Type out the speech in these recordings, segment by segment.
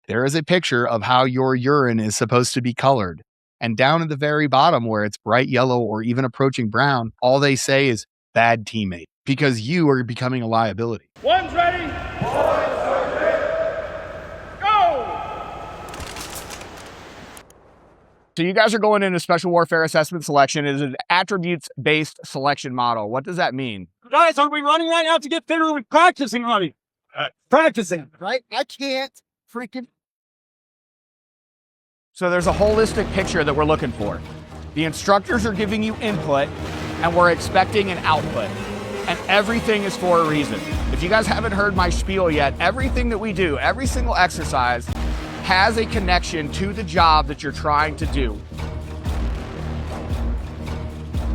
there is a picture of how your urine is supposed to be colored. And down at the very bottom where it's bright yellow or even approaching brown, all they say is bad teammate because you are becoming a liability. One's ready. So you guys are going into special warfare assessment selection. It is an attributes-based selection model. What does that mean? Guys, are we running right now to get fitter with practicing running? Practicing, right? I can't freaking. So there's a holistic picture that we're looking for. The instructors are giving you input and we're expecting an output. And everything is for a reason. If you guys haven't heard my spiel yet, everything that we do, every single exercise has a connection to the job that you're trying to do.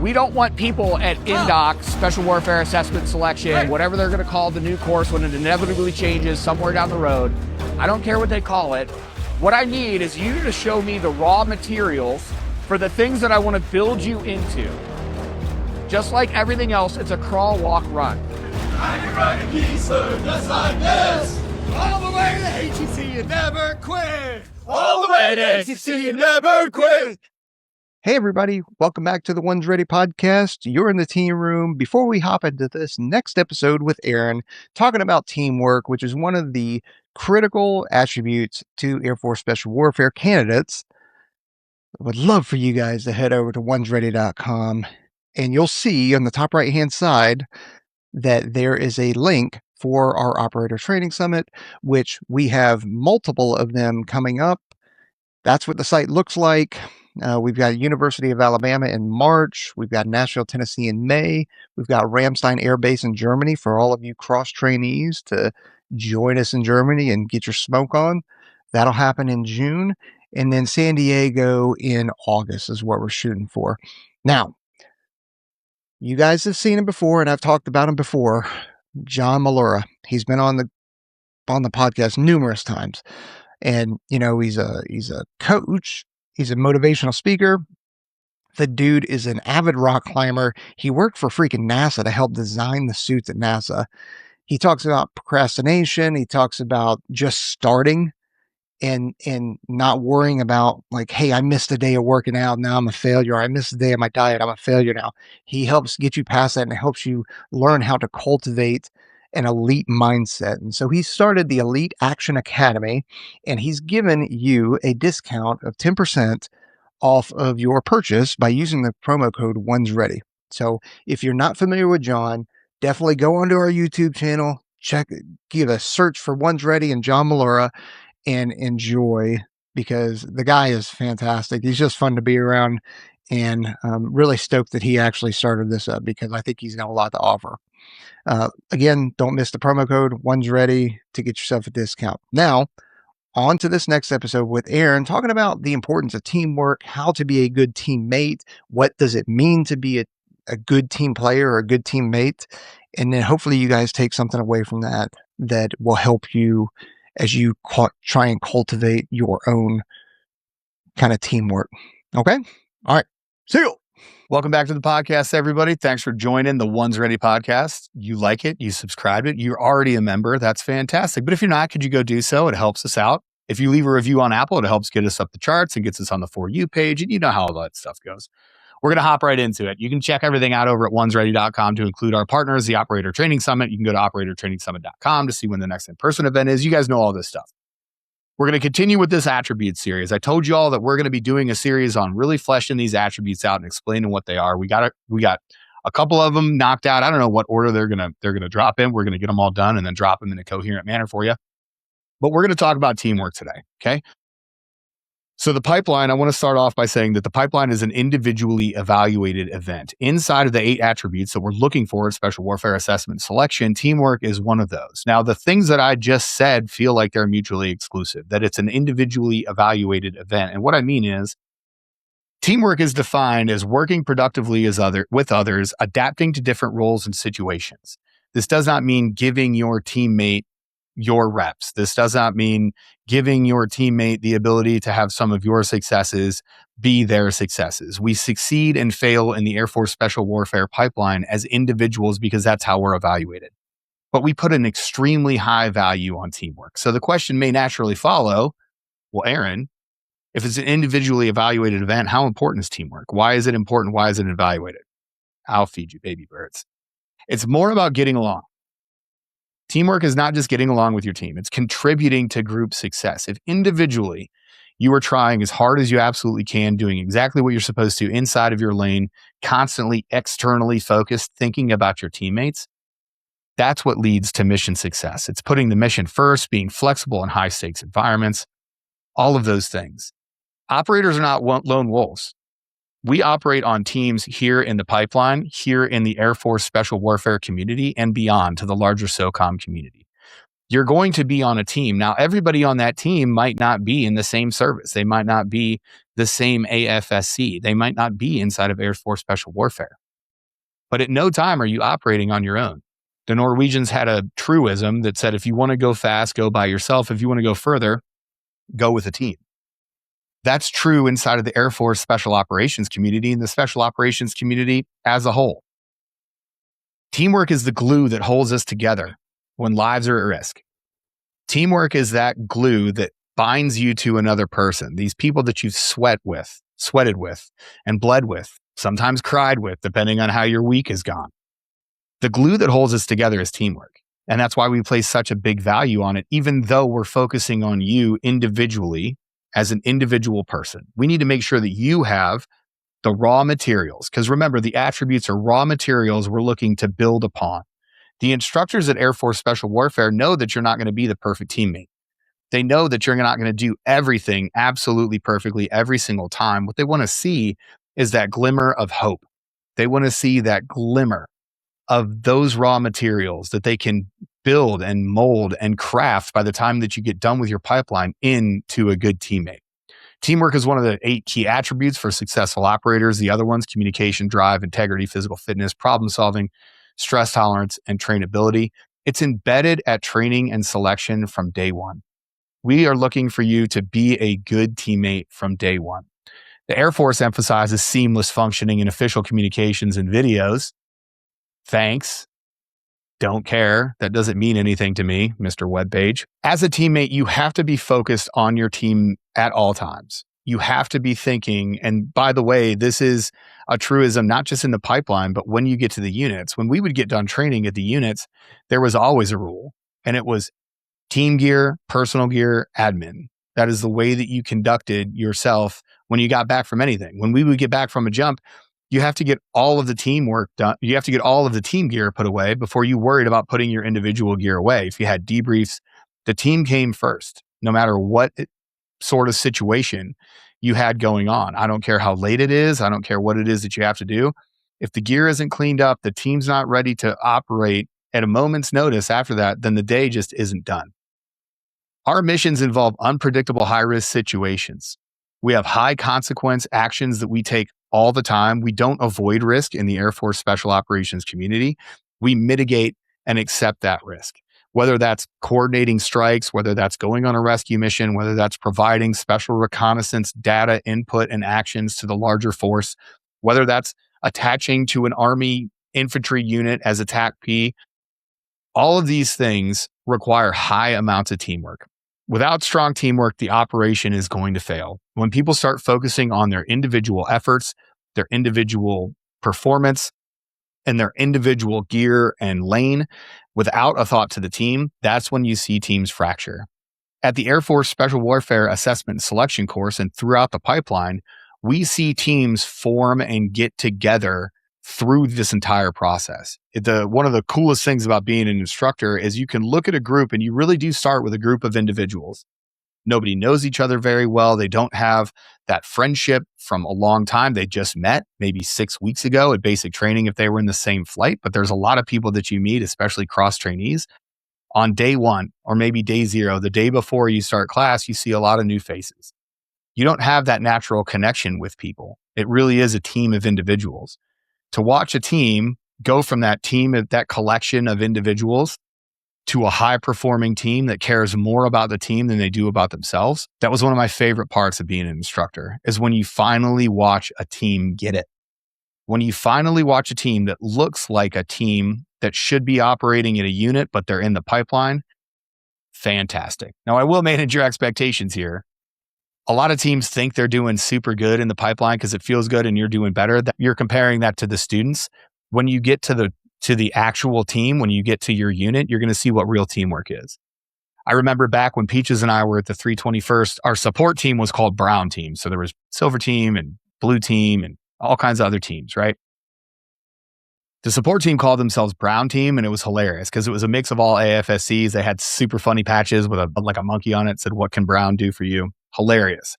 We don't want people at INDOC, Special Warfare Assessment Selection, whatever they're gonna call the new course when it inevitably changes somewhere down the road. I don't care what they call it. What I need is you to show me the raw materials for the things that I wanna build you into. Just like everything else, it's a crawl, walk, run. I can run a piece just like this. All the way to HEC and never quit. All the way to HEC and never quit. Hey everybody, welcome back to the One's Ready podcast. You're in the team room. Before we hop into this next episode with Aaron, talking about teamwork, which is one of the critical attributes to Air Force Special Warfare candidates, I would love for you guys to head over to onesready.com and you'll see on the top right hand side that there is a link for our Operator Training Summit, which we have multiple of them coming up. That's what the site looks like. We've got University of Alabama in March. We've got Nashville, Tennessee in May. We've got Ramstein Air Base in Germany for all of you cross trainees to join us in Germany and get your smoke on. That'll happen in June. And then San Diego in August is what we're shooting for. Now, you guys have seen him before, and I've talked about him before. John Malura. He's been on the podcast numerous times. And, you know, he's a coach. He's a motivational speaker. The dude is an avid rock climber. He worked for freaking NASA to help design the suits at NASA. He talks about procrastination. He talks about just starting and not worrying about like, hey, I missed a day of working out. Now I'm a failure. I missed a day of my diet. I'm a failure now. He helps get you past that and helps you learn how to cultivate an elite mindset. And so he started the Elite Action Academy, and he's given you a discount of 10% off of your purchase by using the promo code ONESREADY. So if you're not familiar with John, definitely go onto our YouTube channel, give a search for One's Ready and John Malura and enjoy, because the guy is fantastic. He's just fun to be around, and really stoked that he actually started this up because I think he's got a lot to offer. Again, don't miss the promo code One's Ready to get yourself a discount. Now, on to this next episode with Aaron, talking about the importance of teamwork, how to be a good teammate, what does it mean to be a good team player or a good teammate, and then hopefully you guys take something away from that will help you as you try and cultivate your own kind of teamwork. Okay? All right. See you. Welcome back to the podcast, everybody. Thanks for joining the One's Ready podcast. You like it, you subscribed it, you're already a member. That's fantastic. But if you're not, could you go do so? It helps us out. If you leave a review on Apple, it helps get us up the charts and gets us on the For You page. And you know how all that stuff goes. We're going to hop right into it. You can check everything out over at onesready.com to include our partners, the Operator Training Summit. You can go to operatortrainingsummit.com to see when the next in-person event is. You guys know all this stuff. We're going to continue with this attribute series. I told you all that we're going to be doing a series on really fleshing these attributes out and explaining what they are. We got a couple of them knocked out. I don't know what order they're going to drop in. We're going to get them all done and then drop them in a coherent manner for you. But we're going to talk about teamwork today. Okay. So the pipeline, I want to start off by saying that the pipeline is an individually evaluated event. Inside of the 8 attributes that we're looking for in Special Warfare Assessment Selection, teamwork is one of those. Now, the things that I just said feel like they're mutually exclusive, that it's an individually evaluated event. And what I mean is, teamwork is defined as working productively with others, adapting to different roles and situations. This does not mean giving your teammate your reps. This does not mean giving your teammate the ability to have some of your successes be their successes. We succeed and fail in the Air Force Special Warfare pipeline as individuals because that's how we're evaluated. But we put an extremely high value on teamwork. So the question may naturally follow, Well, Aaron, if it's an individually evaluated event, how important is teamwork? Why is it important? Why is it evaluated? I'll feed you baby birds. It's more about getting along. Teamwork is not just getting along with your team. It's contributing to group success. If individually you are trying as hard as you absolutely can, doing exactly what you're supposed to inside of your lane, constantly externally focused, thinking about your teammates, that's what leads to mission success. It's putting the mission first, being flexible in high stakes environments, all of those things. Operators are not lone wolves. We operate on teams here in the pipeline, here in the Air Force Special Warfare community, and beyond to the larger SOCOM community. You're going to be on a team. Now, everybody on that team might not be in the same service. They might not be the same AFSC. They might not be inside of Air Force Special Warfare. But at no time are you operating on your own. The Norwegians had a truism that said, if you want to go fast, go by yourself. If you want to go further, go with a team. That's true inside of the Air Force Special Operations community and the Special Operations community as a whole. Teamwork is the glue that holds us together when lives are at risk. Teamwork is that glue that binds you to another person, these people that you've sweated with, and bled with, sometimes cried with, depending on how your week has gone. The glue that holds us together is teamwork. And that's why we place such a big value on it, even though we're focusing on you individually as an individual person. We need to make sure that you have the raw materials, because remember, the attributes are raw materials we're looking to build upon. The instructors at Air Force Special Warfare know that you're not going to be the perfect teammate. They know that you're not going to do everything absolutely perfectly every single time. What they want to see is that glimmer of hope. They want to see that glimmer of those raw materials that they can build and mold and craft by the time that you get done with your pipeline into a good teammate. Teamwork is one of the 8 key attributes for successful operators. The other ones, communication, drive, integrity, physical fitness, problem solving, stress tolerance, and trainability. It's embedded at training and selection from day one. We are looking for you to be a good teammate from day one. The Air Force emphasizes seamless functioning in official communications and videos. Thanks. Don't care. That doesn't mean anything to me, Mr. Webpage. As a teammate, you have to be focused on your team at all times. You have to be thinking, and by the way, this is a truism, not just in the pipeline, but when you get to the units. When we would get done training at the units, there was always a rule, and it was team gear, personal gear, admin. That is the way that you conducted yourself when you got back from anything. When we would get back from a jump, you have to get all of the teamwork done. You have to get all of the team gear put away before you worried about putting your individual gear away. If you had debriefs, the team came first, no matter what sort of situation you had going on. I don't care how late it is. I don't care what it is that you have to do. If the gear isn't cleaned up, the team's not ready to operate at a moment's notice after that, then the day just isn't done. Our missions involve unpredictable high-risk situations. We have high consequence actions that we take all the time. We don't avoid risk in the Air Force Special Operations community. We mitigate and accept that risk. Whether that's coordinating strikes, whether that's going on a rescue mission, whether that's providing special reconnaissance data, input, and actions to the larger force, whether that's attaching to an Army infantry unit as a TAC-P, all of these things require high amounts of teamwork. Without strong teamwork, the operation is going to fail. When people start focusing on their individual efforts, their individual performance, and their individual gear and lane without a thought to the team, that's when you see teams fracture. At the Air Force Special Warfare Assessment and Selection course and throughout the pipeline, we see teams form and get together through this entire process. One of the coolest things about being an instructor is you can look at a group, and you really do start with a group of individuals. Nobody knows each other very well. They don't have that friendship from a long time. They just met maybe 6 weeks ago at basic training if they were in the same flight. But there's a lot of people that you meet, especially cross trainees, on day one or maybe day zero, the day before you start class. You see a lot of new faces. You don't have that natural connection with people. It really is a team of individuals. To watch a team go from that team, that collection of individuals, to a high-performing team that cares more about the team than they do about themselves, that was one of my favorite parts of being an instructor, is when you finally watch a team get it. When you finally watch a team that looks like a team that should be operating in a unit, but they're in the pipeline, fantastic. Now, I will manage your expectations here. A lot of teams think they're doing super good in the pipeline because it feels good and you're doing better. You're comparing that to the students. When you get to the actual team, when you get to your unit, you're going to see what real teamwork is. I remember back when Peaches and I were at the 321st, our support team was called Brown Team. So there was Silver Team and Blue Team and all kinds of other teams, right? The support team called themselves Brown Team, and it was hilarious because it was a mix of all AFSCs. They had super funny patches with a monkey on it, said, "What can Brown do for you?" Hilarious.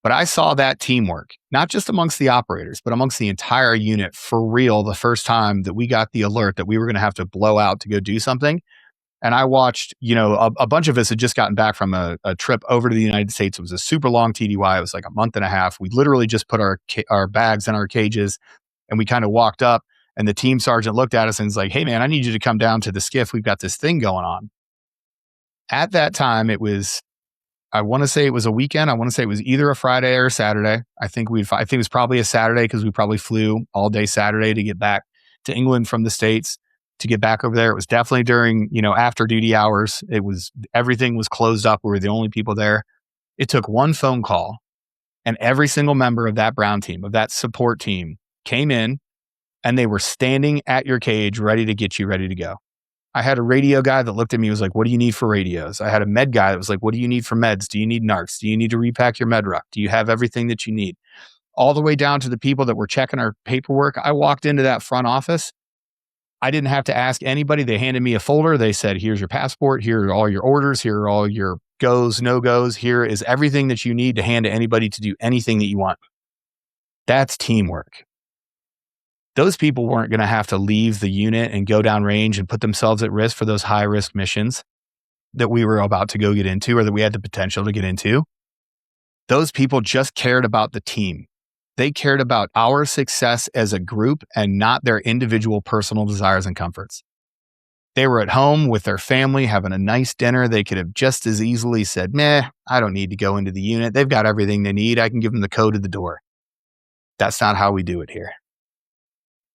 But I saw that teamwork, not just amongst the operators, but amongst the entire unit for real the first time that we got the alert that we were going to have to blow out to go do something. And I watched, a bunch of us had just gotten back from a trip over to the United States. It was a super long TDY. It was like a month and a half. We literally just put our bags in our cages and we kind of walked up, and the team sergeant looked at us and was like, "Hey man, I need you to come down to the skiff. We've got this thing going on." At that time, I want to say it was a weekend. I want to say it was either a Friday or a Saturday. I think it was probably a Saturday because we probably flew all day Saturday to get back to England from the States to get back over there. It was definitely during, after duty hours. Everything was closed up. We were the only people there. It took one phone call and every single member of that Brown team, of that support team, came in and they were standing at your cage ready to get you ready to go. I had a radio guy that looked at me and was like, "What do you need for radios?" I had a med guy that was like, "What do you need for meds? Do you need narcs? Do you need to repack your med ruck? Do you have everything that you need?" All the way down to the people that were checking our paperwork. I walked into that front office. I didn't have to ask anybody. They handed me a folder. They said, "Here's your passport. Here are all your orders. Here are all your goes, no-goes. Here is everything that you need to hand to anybody to do anything that you want." That's teamwork. Those people weren't going to have to leave the unit and go down range and put themselves at risk for those high-risk missions that we were about to go get into or that we had the potential to get into. Those people just cared about the team. They cared about our success as a group and not their individual personal desires and comforts. They were at home with their family having a nice dinner. They could have just as easily said, "Meh, I don't need to go into the unit. They've got everything they need. I can give them the code to the door." That's not how we do it here.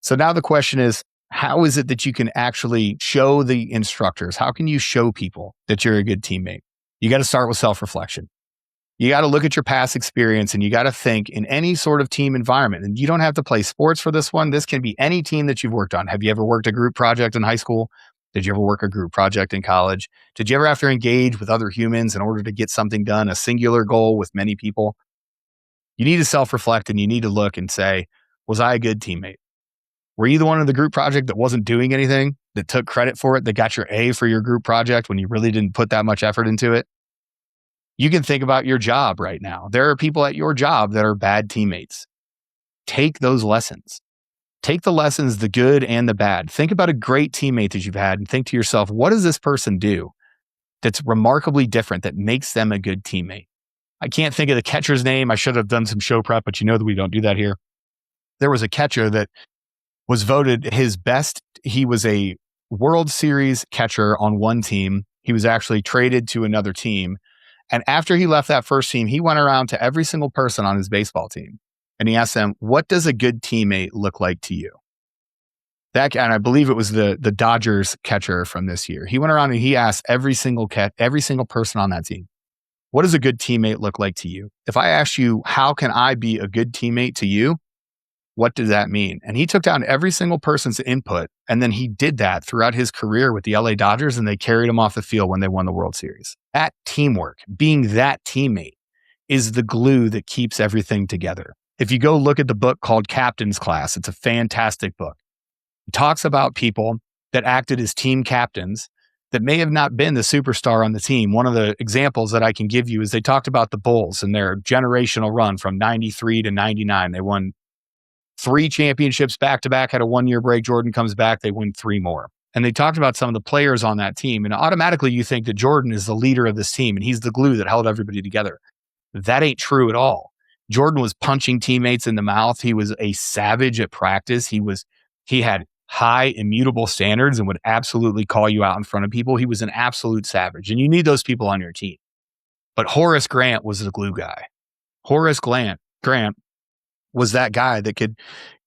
So now the question is, how is it that you can actually show the instructors? How can you show people that you're a good teammate? You got to start with self-reflection. You got to look at your past experience and you got to think in any sort of team environment. And you don't have to play sports for this one. This can be any team that you've worked on. Have you ever worked a group project in high school? Did you ever work a group project in college? Did you ever have to engage with other humans in order to get something done, a singular goal with many people? You need to self-reflect and you need to look and say, was I a good teammate? Were you the one in the group project that wasn't doing anything, that took credit for it, that got your A for your group project when you really didn't put that much effort into it? You can think about your job right now. There are people at your job that are bad teammates. Take those lessons. Take the lessons, the good and the bad. Think about a great teammate that you've had and think to yourself, what does this person do that's remarkably different that makes them a good teammate? I can't think of the catcher's name. I should have done some show prep, but you know that we don't do that here. There was a catcher that was voted his best. He was a World Series catcher on one team. He was actually traded to another team. And after he left that first team, he went around to every single person on his baseball team. And he asked them, "What does a good teammate look like to you?" And I believe it was the Dodgers catcher from this year. He went around and he asked every single person on that team, "What does a good teammate look like to you? If I ask you, how can I be a good teammate to you? What does that mean?" And he took down every single person's input. And then he did that throughout his career with the LA Dodgers, and they carried him off the field when they won the World Series. That teamwork, being that teammate, is the glue that keeps everything together. If you go look at the book called Captain's Class, it's a fantastic book. It talks about people that acted as team captains that may have not been the superstar on the team. One of the examples that I can give you is they talked about the Bulls and their generational run from 93 to 99. They won 3 championships back-to-back, had a 1-year break. Jordan comes back, they win 3 more. And they talked about some of the players on that team. And automatically you think that Jordan is the leader of this team and he's the glue that held everybody together. That ain't true at all. Jordan was punching teammates in the mouth. He was a savage at practice. He had high immutable standards and would absolutely call you out in front of people. He was an absolute savage. And you need those people on your team. But Horace Grant was the glue guy. Horace Grant was that guy that could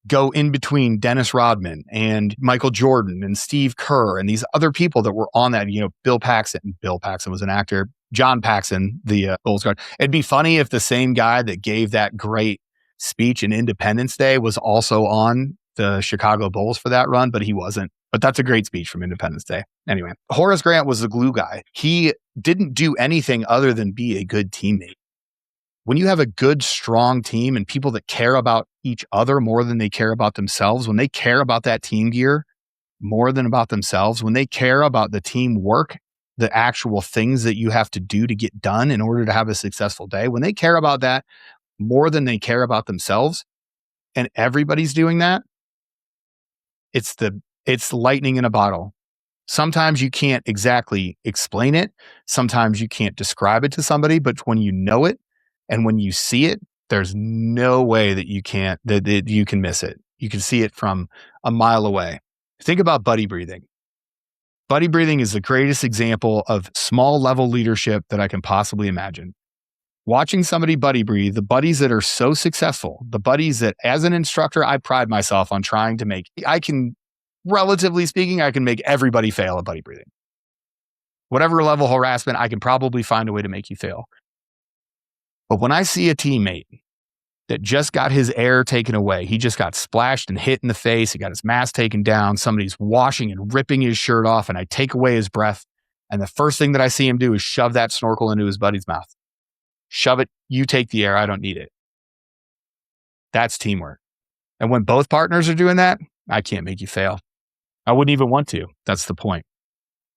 go in between Dennis Rodman and Michael Jordan and Steve Kerr and these other people that were on that, Bill Paxton. Bill Paxton was an actor. John Paxson, the Bulls guard. It'd be funny if the same guy that gave that great speech in Independence Day was also on the Chicago Bulls for that run, but he wasn't. But that's a great speech from Independence Day. Anyway, Horace Grant was the glue guy. He didn't do anything other than be a good teammate. When you have a good, strong team and people that care about each other more than they care about themselves, when they care about that team gear more than about themselves, when they care about the teamwork, the actual things that you have to do to get done in order to have a successful day, when they care about that more than they care about themselves, and everybody's doing that, it's lightning in a bottle. Sometimes you can't exactly explain it. Sometimes you can't describe it to somebody, but when you know it and when you see it, there's no way that you can miss it. You can see it from a mile away. Think about buddy breathing. Buddy breathing is the greatest example of small level leadership that I can possibly imagine. Watching somebody buddy breathe, the buddies that are so successful, the buddies that as an instructor, I pride myself on trying to make, relatively speaking, I can make everybody fail at buddy breathing. Whatever level harassment, I can probably find a way to make you fail. But when I see a teammate that just got his air taken away, he just got splashed and hit in the face, he got his mask taken down, somebody's washing and ripping his shirt off, and I take away his breath, and the first thing that I see him do is shove that snorkel into his buddy's mouth. Shove it, you take the air, I don't need it. That's teamwork. And when both partners are doing that, I can't make you fail. I wouldn't even want to. That's the point.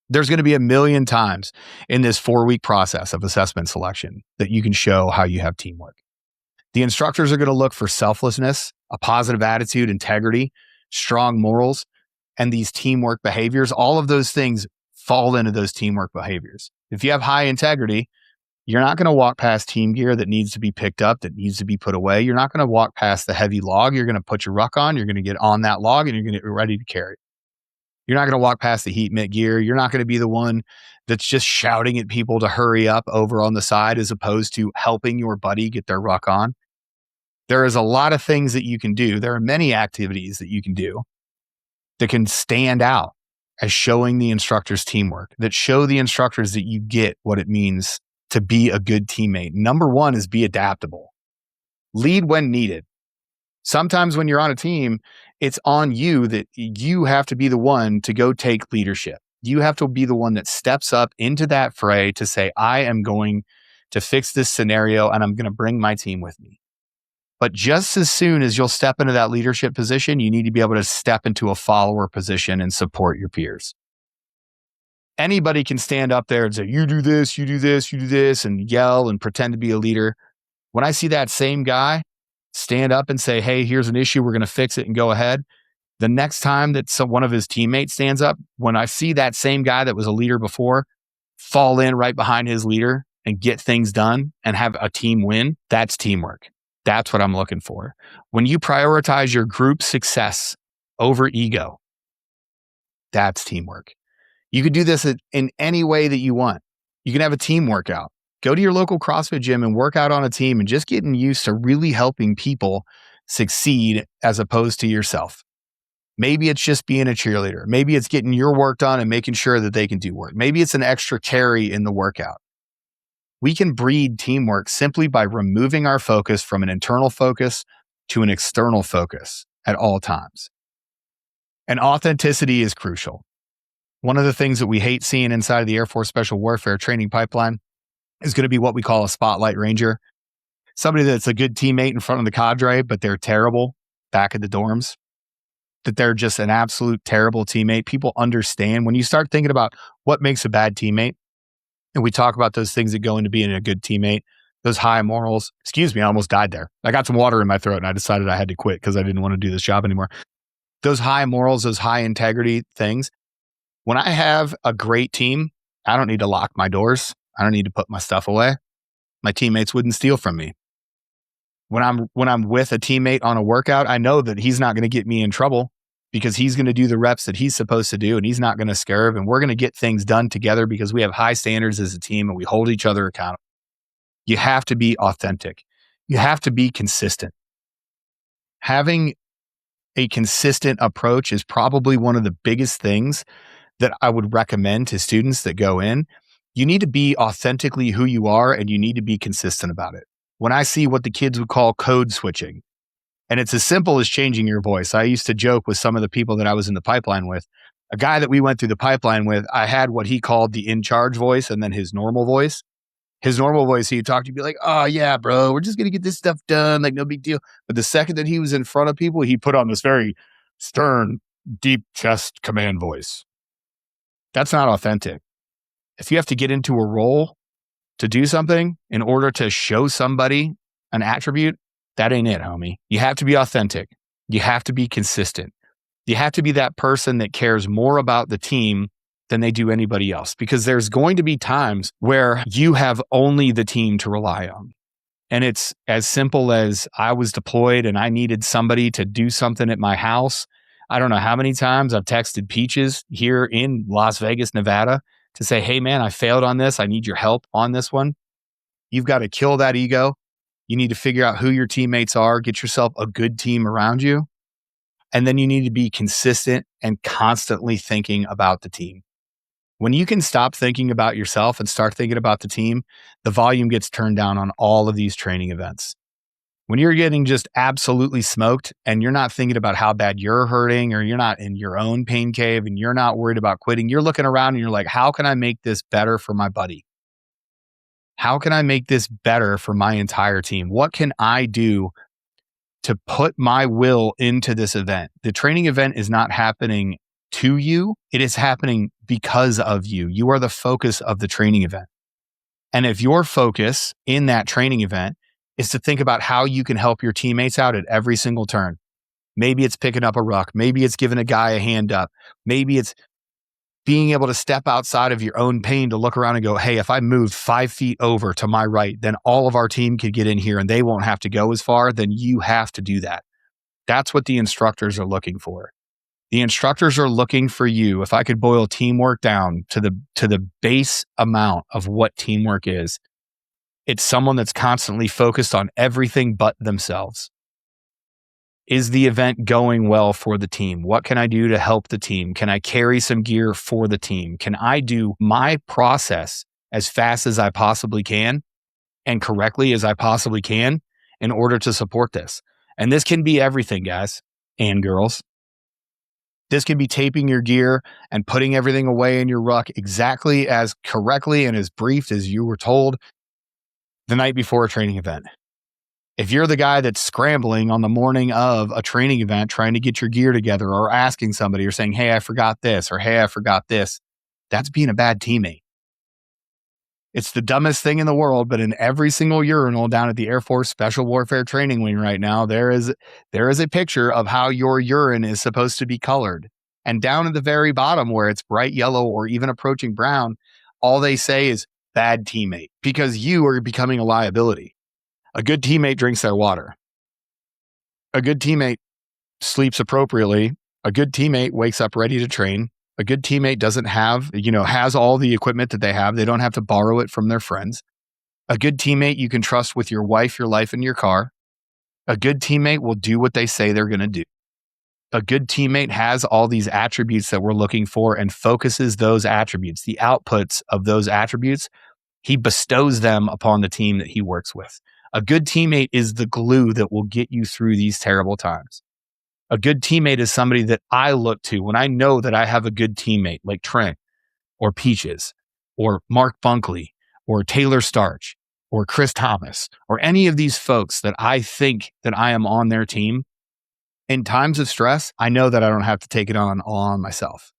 There's going to be a million times in this 4-week process of assessment selection that you can show how you have teamwork. The instructors are going to look for selflessness, a positive attitude, integrity, strong morals, and these teamwork behaviors. All of those things fall into those teamwork behaviors. If you have high integrity, you're not going to walk past team gear that needs to be picked up, that needs to be put away. You're not going to walk past the heavy log. You're going to put your ruck on. You're going to get on that log and you're going to get ready to carry it. You're not going to walk past the heat mitt gear. You're not going to be the one that's just shouting at people to hurry up over on the side as opposed to helping your buddy get their ruck on. There is a lot of things that you can do. There are many activities that you can do that can stand out as showing the instructors teamwork, that show the instructors that you get what it means to be a good teammate. Number one is be adaptable. Lead when needed. Sometimes when you're on a team, it's on you that you have to be the one to go take leadership. You have to be the one that steps up into that fray to say, I am going to fix this scenario and I'm going to bring my team with me. But just as soon as you'll step into that leadership position, you need to be able to step into a follower position and support your peers. Anybody can stand up there and say, you do this, you do this, you do this, and yell and pretend to be a leader. When I see that same guy stand up and say, hey, here's an issue, we're going to fix it and go ahead. The next time that one of his teammates stands up, when I see that same guy that was a leader before fall in right behind his leader and get things done and have a team win, that's teamwork. That's what I'm looking for. When you prioritize your group success over ego, that's teamwork. You could do this in any way that you want. You can have a team workout. Go to your local CrossFit gym and work out on a team and just getting used to really helping people succeed as opposed to yourself. Maybe it's just being a cheerleader. Maybe it's getting your work done and making sure that they can do work. Maybe it's an extra carry in the workout. We can breed teamwork simply by removing our focus from an internal focus to an external focus at all times. And authenticity is crucial. One of the things that we hate seeing inside of the Air Force Special Warfare training pipeline is going to be what we call a spotlight ranger. Somebody that's a good teammate in front of the cadre, but they're terrible back at the dorms. That they're just an absolute terrible teammate. People understand when you start thinking about what makes a bad teammate, and we talk about those things that go into being a good teammate, those high morals. Excuse me, I almost died there. I got some water in my throat and I decided I had to quit because I didn't want to do this job anymore. Those high morals, those high integrity things. When I have a great team, I don't need to lock my doors. I don't need to put my stuff away. My teammates wouldn't steal from me. When I'm with a teammate on a workout, I know that he's not going to get me in trouble because he's going to do the reps that he's supposed to do and he's not going to scurve, and we're going to get things done together because we have high standards as a team and we hold each other accountable. You have to be authentic. You have to be consistent. Having a consistent approach is probably one of the biggest things that I would recommend to students that go in, You need to be authentically who you are, and you need to be consistent about it. When I see what the kids would call code switching, and it's as simple as changing your voice. I used to joke with some of the people that I was in the pipeline with. A guy that we went through the pipeline with, I had what he called the in-charge voice and then his normal voice. His normal voice, he'd talk to you, be like, oh yeah, bro, we're just going to get this stuff done. Like, no big deal. But the second that he was in front of people, he put on this very stern, deep chest command voice. That's not authentic. If you have to get into a role to do something in order to show somebody an attribute, that ain't it, homie. You have to be authentic. You have to be consistent. You have to be that person that cares more about the team than they do anybody else, because there's going to be times where you have only the team to rely on. And it's as simple as I was deployed and I needed somebody to do something at my house. I don't know how many times I've texted Peaches here in Las Vegas, Nevada to say, hey man, I failed on this. I need your help on this one. You've got to kill that ego. You need to figure out who your teammates are, get yourself a good team around you. And then you need to be consistent and constantly thinking about the team. When you can stop thinking about yourself and start thinking about the team, the volume gets turned down on all of these training events. When you're getting just absolutely smoked and you're not thinking about how bad you're hurting, or you're not in your own pain cave and you're not worried about quitting, you're looking around and you're like, how can I make this better for my buddy? How can I make this better for my entire team? What can I do to put my will into this event? The training event is not happening to you. It is happening because of you. You are the focus of the training event. And if your focus in that training event is to think about how you can help your teammates out at every single turn, maybe it's picking up a ruck, maybe it's giving a guy a hand up, maybe it's being able to step outside of your own pain to look around and go, hey, if I moved 5 feet over to my right, then all of our team could get in here and they won't have to go as far. Then you have to do that. That's what the instructors are looking for. The instructors are looking for you. If I could boil teamwork down to the base amount of what teamwork is, it's someone that's constantly focused on everything but themselves. Is the event going well for the team? What can I do to help the team? Can I carry some gear for the team? Can I do my process as fast as I possibly can and correctly as I possibly can in order to support this? And this can be everything, guys and girls. This can be taping your gear and putting everything away in your ruck exactly as correctly and as briefed as you were told the night before a training event. If you're the guy that's scrambling on the morning of a training event, trying to get your gear together, or asking somebody or saying, hey, I forgot this, or hey, I forgot this, that's being a bad teammate. It's the dumbest thing in the world, but in every single urinal down at the Air Force Special Warfare Training Wing right now, there is a picture of how your urine is supposed to be colored. And down at the very bottom where it's bright yellow or even approaching brown, all they say is bad teammate, because you are becoming a liability. A good teammate drinks their water. A good teammate sleeps appropriately. A good teammate wakes up ready to train. A good teammate has all the equipment that they have. They don't have to borrow it from their friends. A good teammate you can trust with your wife, your life, and your car. A good teammate will do what they say they're going to do. A good teammate has all these attributes that we're looking for and focuses those attributes, the outputs of those attributes. He bestows them upon the team that he works with. A good teammate is the glue that will get you through these terrible times. A good teammate is somebody that I look to when I know that I have a good teammate like Trent or Peaches or Mark Bunkley or Taylor Starch or Chris Thomas or any of these folks that I think that I am on their team. In times of stress, I know that I don't have to take it all on myself.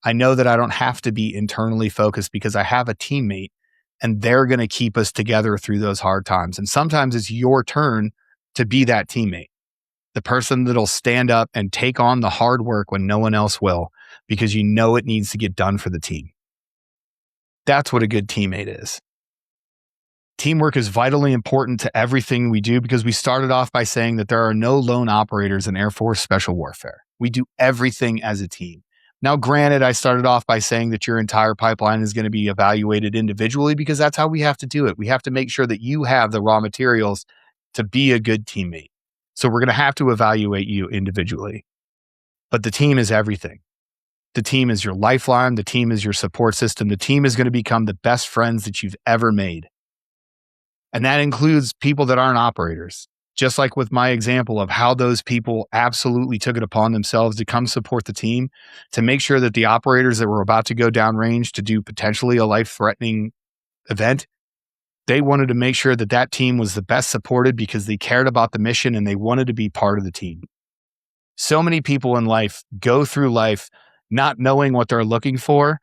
I know that I don't have to be internally focused because I have a teammate and they're going to keep us together through those hard times. And sometimes it's your turn to be that teammate, the person that'll stand up and take on the hard work when no one else will, because you know it needs to get done for the team. That's what a good teammate is. Teamwork is vitally important to everything we do, because we started off by saying that there are no lone operators in Air Force Special Warfare. We do everything as a team. Now, granted, I started off by saying that your entire pipeline is going to be evaluated individually, because that's how we have to do it. We have to make sure that you have the raw materials to be a good teammate. So we're going to have to evaluate you individually. But the team is everything. The team is your lifeline. The team is your support system. The team is going to become the best friends that you've ever made. And that includes people that aren't operators. Just like with my example of how those people absolutely took it upon themselves to come support the team, to make sure that the operators that were about to go downrange to do potentially a life-threatening event, they wanted to make sure that that team was the best supported because they cared about the mission and they wanted to be part of the team. So many people in life go through life not knowing what they're looking for,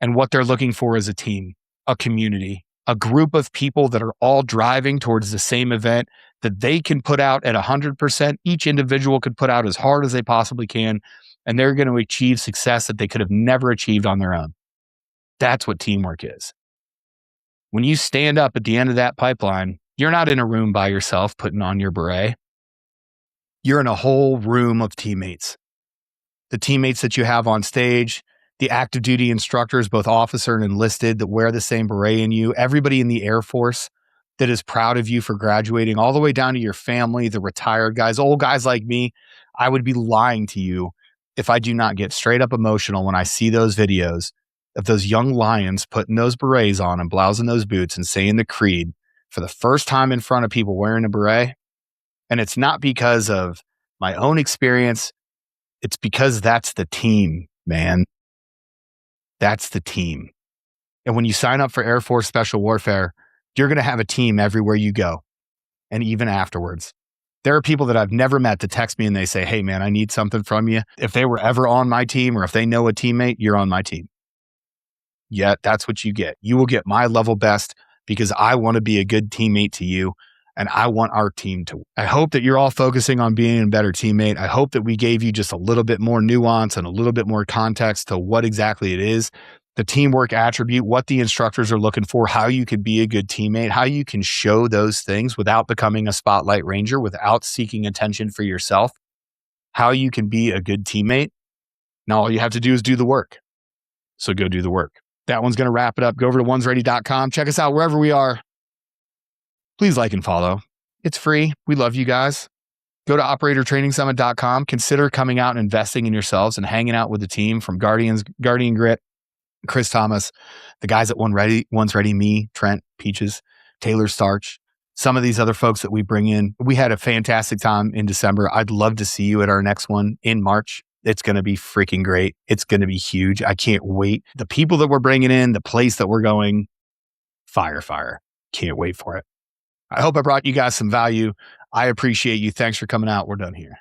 and what they're looking for is a team, a community, a group of people that are all driving towards the same event that they can put out at 100%. Each individual could put out as hard as they possibly can, and they're going to achieve success that they could have never achieved on their own. That's what teamwork is. When you stand up at the end of that pipeline, you're not in a room by yourself putting on your beret. You're in a whole room of teammates. The teammates that you have on stage, the active duty instructors, both officer and enlisted, that wear the same beret in you, everybody in the Air Force that is proud of you for graduating, all the way down to your family, the retired guys, old guys like me. I would be lying to you if I do not get straight up emotional when I see those videos of those young lions putting those berets on and blousing those boots and saying the creed for the first time in front of people wearing a beret. And it's not because of my own experience. It's because that's the team, man. That's the team. And when you sign up for Air Force Special Warfare, you're going to have a team everywhere you go. And even afterwards, there are people that I've never met that text me and they say, hey man, I need something from you. If they were ever on my team or if they know a teammate, you're on my team. Yeah, that's what you get. You will get my level best because I want to be a good teammate to you. And I want our team to. I hope that you're all focusing on being a better teammate. I hope that we gave you just a little bit more nuance and a little bit more context to what exactly it is, the teamwork attribute, what the instructors are looking for, how you can be a good teammate, how you can show those things without becoming a spotlight ranger, without seeking attention for yourself, how you can be a good teammate. Now, all you have to do is do the work. So go do the work. That one's going to wrap it up. Go over to onesready.com. Check us out wherever we are. Please like and follow. It's free. We love you guys. Go to operatortrainingsummit.com. Consider coming out and investing in yourselves and hanging out with the team from Guardian Grit, Chris Thomas, the guys at One's Ready, me, Trent, Peaches, Taylor Starch, some of these other folks that we bring in. We had a fantastic time in December. I'd love to see you at our next one in March. It's going to be freaking great. It's going to be huge. I can't wait. The people that we're bringing in, the place that we're going, fire. Can't wait for it. I hope I brought you guys some value. I appreciate you. Thanks for coming out. We're done here.